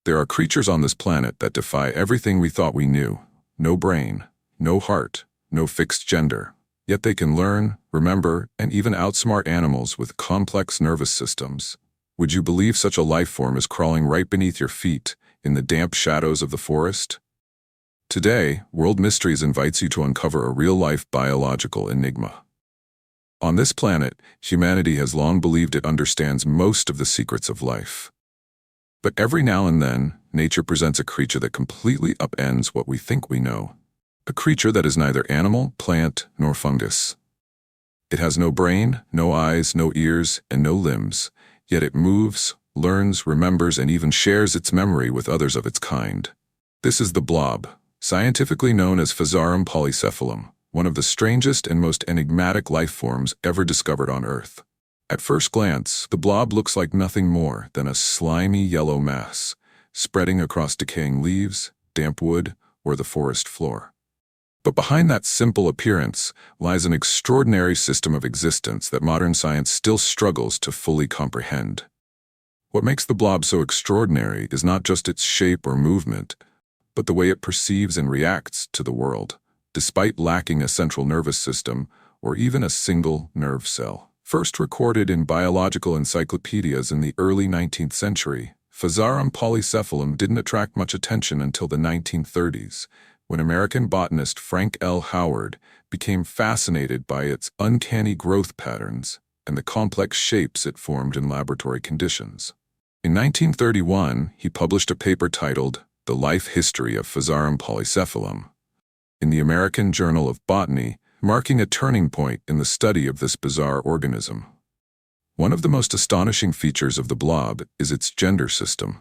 There are creatures on this planet that defy everything we thought we knew. No brain, no heart, no fixed gender. Yet they can learn, remember, and even outsmart animals with complex nervous systems. Would you believe such a life form is crawling right beneath your feet, in the damp shadows of the forest? Today, World Mysteries invites you to uncover a real-life biological enigma. On this planet, humanity has long believed it understands most of the secrets of life. But every now and then, nature presents a creature that completely upends what we think we know. A creature that is neither animal, plant, nor fungus. It has no brain, no eyes, no ears, and no limbs, yet it moves, learns, remembers, and even shares its memory with others of its kind. This is the blob, scientifically known as Physarum polycephalum, one of the strangest and most enigmatic life forms ever discovered on Earth. At first glance, the blob looks like nothing more than a slimy yellow mass, spreading across decaying leaves, damp wood, or the forest floor. But behind that simple appearance lies an extraordinary system of existence that modern science still struggles to fully comprehend. What makes the blob so extraordinary is not just its shape or movement, but the way it perceives and reacts to the world, despite lacking a central nervous system or even a single nerve cell. First recorded in biological encyclopedias in the early 19th century, Physarum polycephalum didn't attract much attention until the 1930s, when American botanist Frank L. Howard became fascinated by its uncanny growth patterns and the complex shapes it formed in laboratory conditions. In 1931, he published a paper titled The Life History of Physarum polycephalum in the American Journal of Botany, marking a turning point in the study of this bizarre organism. One of the most astonishing features of the blob is its gender system.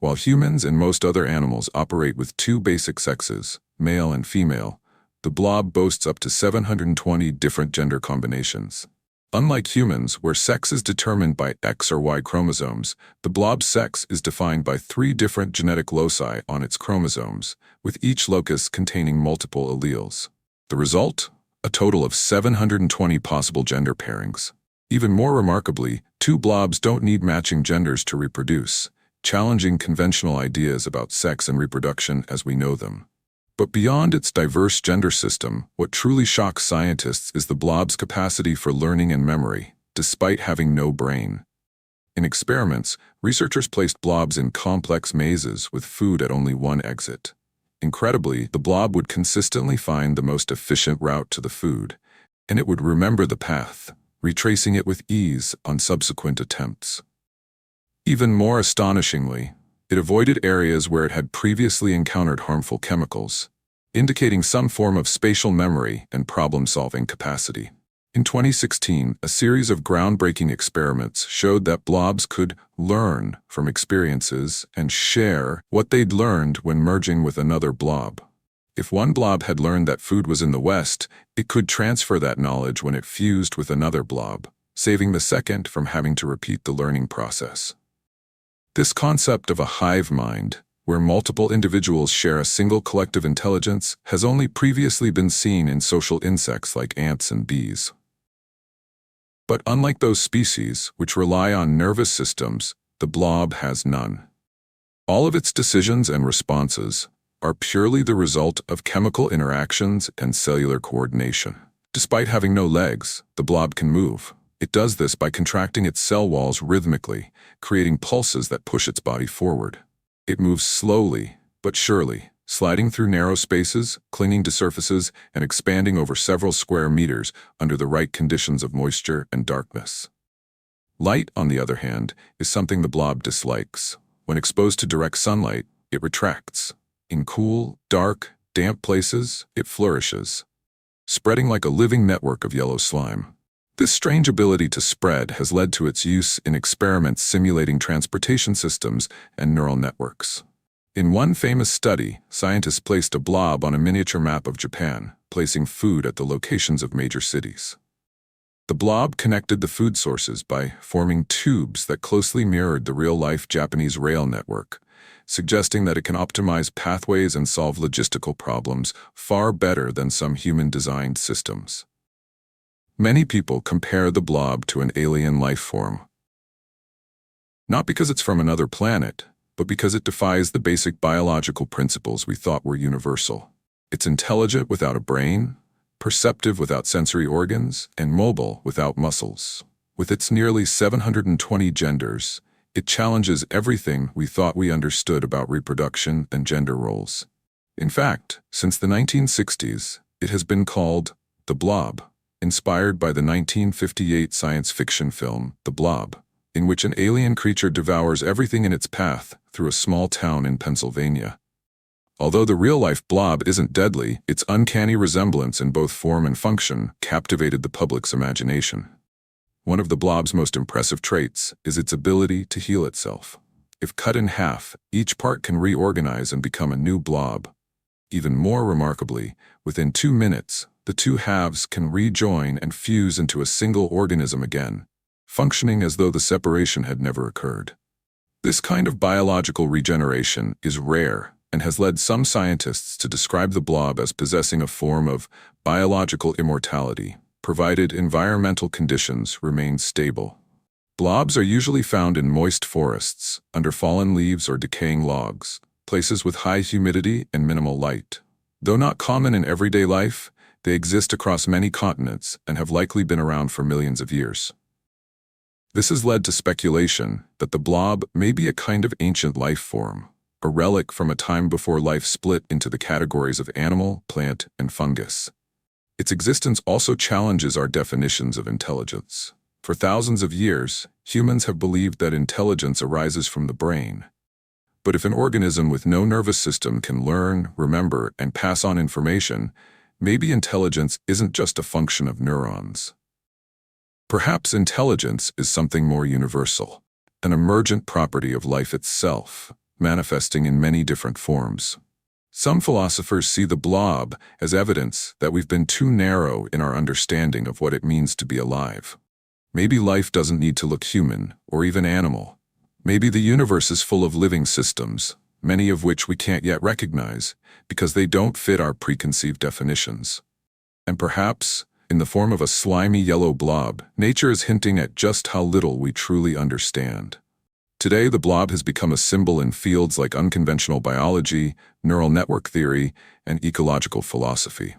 While humans and most other animals operate with two basic sexes, male and female, the blob boasts up to 720 different gender combinations. Unlike humans, where sex is determined by X or Y chromosomes, the blob's sex is defined by 3 different genetic loci on its chromosomes, with each locus containing multiple alleles. The result? A total of 720 possible gender pairings. Even more remarkably, 2 blobs don't need matching genders to reproduce, challenging conventional ideas about sex and reproduction as we know them. But beyond its diverse gender system, what truly shocks scientists is the blob's capacity for learning and memory, despite having no brain. In experiments, researchers placed blobs in complex mazes with food at only one exit. Incredibly, the blob would consistently find the most efficient route to the food, and it would remember the path, retracing it with ease on subsequent attempts. Even more astonishingly, it avoided areas where it had previously encountered harmful chemicals, indicating some form of spatial memory and problem-solving capacity. In 2016, a series of groundbreaking experiments showed that blobs could learn from experiences and share what they'd learned when merging with another blob. If one blob had learned that food was in the west, it could transfer that knowledge when it fused with another blob, saving the second from having to repeat the learning process. This concept of a hive mind, where multiple individuals share a single collective intelligence, has only previously been seen in social insects like ants and bees. But unlike those species, which rely on nervous systems, the blob has none. All of its decisions and responses are purely the result of chemical interactions and cellular coordination. Despite having no legs, the blob can move. It does this by contracting its cell walls rhythmically, creating pulses that push its body forward. It moves slowly, but surely, sliding through narrow spaces, clinging to surfaces, and expanding over several square meters under the right conditions of moisture and darkness. Light, on the other hand, is something the blob dislikes. When exposed to direct sunlight, it retracts. In cool, dark, damp places, it flourishes, spreading like a living network of yellow slime. This strange ability to spread has led to its use in experiments simulating transportation systems and neural networks. In one famous study, scientists placed a blob on a miniature map of Japan, placing food at the locations of major cities. The blob connected the food sources by forming tubes that closely mirrored the real-life Japanese rail network, suggesting that it can optimize pathways and solve logistical problems far better than some human-designed systems. Many people compare the blob to an alien life form. Not because it's from another planet, but because it defies the basic biological principles we thought were universal. It's intelligent without a brain, perceptive without sensory organs, and mobile without muscles. With its nearly 720 genders, it challenges everything we thought we understood about reproduction and gender roles. In fact, since the 1960s, it has been called the Blob, inspired by the 1958 science fiction film The Blob, in which an alien creature devours everything in its path through a small town in Pennsylvania. Although the real-life blob isn't deadly, its uncanny resemblance in both form and function captivated the public's imagination. One of the blob's most impressive traits is its ability to heal itself. If cut in half, each part can reorganize and become a new blob. Even more remarkably, within 2 minutes, the two halves can rejoin and fuse into a single organism again, functioning as though the separation had never occurred. This kind of biological regeneration is rare and has led some scientists to describe the blob as possessing a form of biological immortality, provided environmental conditions remain stable. Blobs are usually found in moist forests, under fallen leaves or decaying logs, places with high humidity and minimal light. Though not common in everyday life, they exist across many continents and have likely been around for millions of years. This has led to speculation that the blob may be a kind of ancient life form, a relic from a time before life split into the categories of animal, plant, and fungus. Its existence also challenges our definitions of intelligence. For thousands of years, humans have believed that intelligence arises from the brain. But if an organism with no nervous system can learn, remember, and pass on information, maybe intelligence isn't just a function of neurons. Perhaps intelligence is something more universal, an emergent property of life itself, manifesting in many different forms. Some philosophers see the blob as evidence that we've been too narrow in our understanding of what it means to be alive. Maybe life doesn't need to look human or even animal. Maybe the universe is full of living systems, many of which we can't yet recognize because they don't fit our preconceived definitions. And perhaps, in the form of a slimy yellow blob, nature is hinting at just how little we truly understand. Today, the blob has become a symbol in fields like unconventional biology, neural network theory, and ecological philosophy.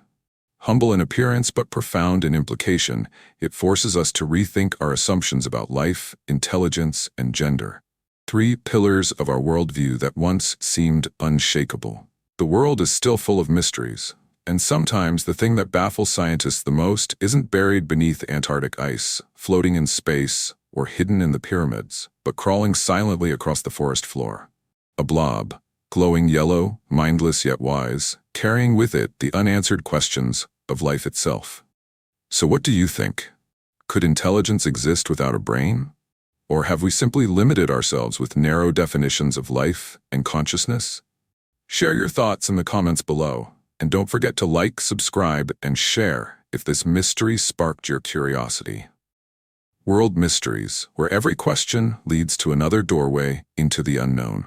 Humble in appearance but profound in implication, it forces us to rethink our assumptions about life, intelligence, and gender. 3 pillars of our worldview that once seemed unshakable. The world is still full of mysteries, and sometimes the thing that baffles scientists the most isn't buried beneath Antarctic ice, floating in space, or hidden in the pyramids, but crawling silently across the forest floor. A blob, glowing yellow, mindless yet wise, carrying with it the unanswered questions of life itself. So what do you think? Could intelligence exist without a brain? Or have we simply limited ourselves with narrow definitions of life and consciousness? Share your thoughts in the comments below, and don't forget to like, subscribe, and share if this mystery sparked your curiosity. World Mysteries, where every question leads to another doorway into the unknown.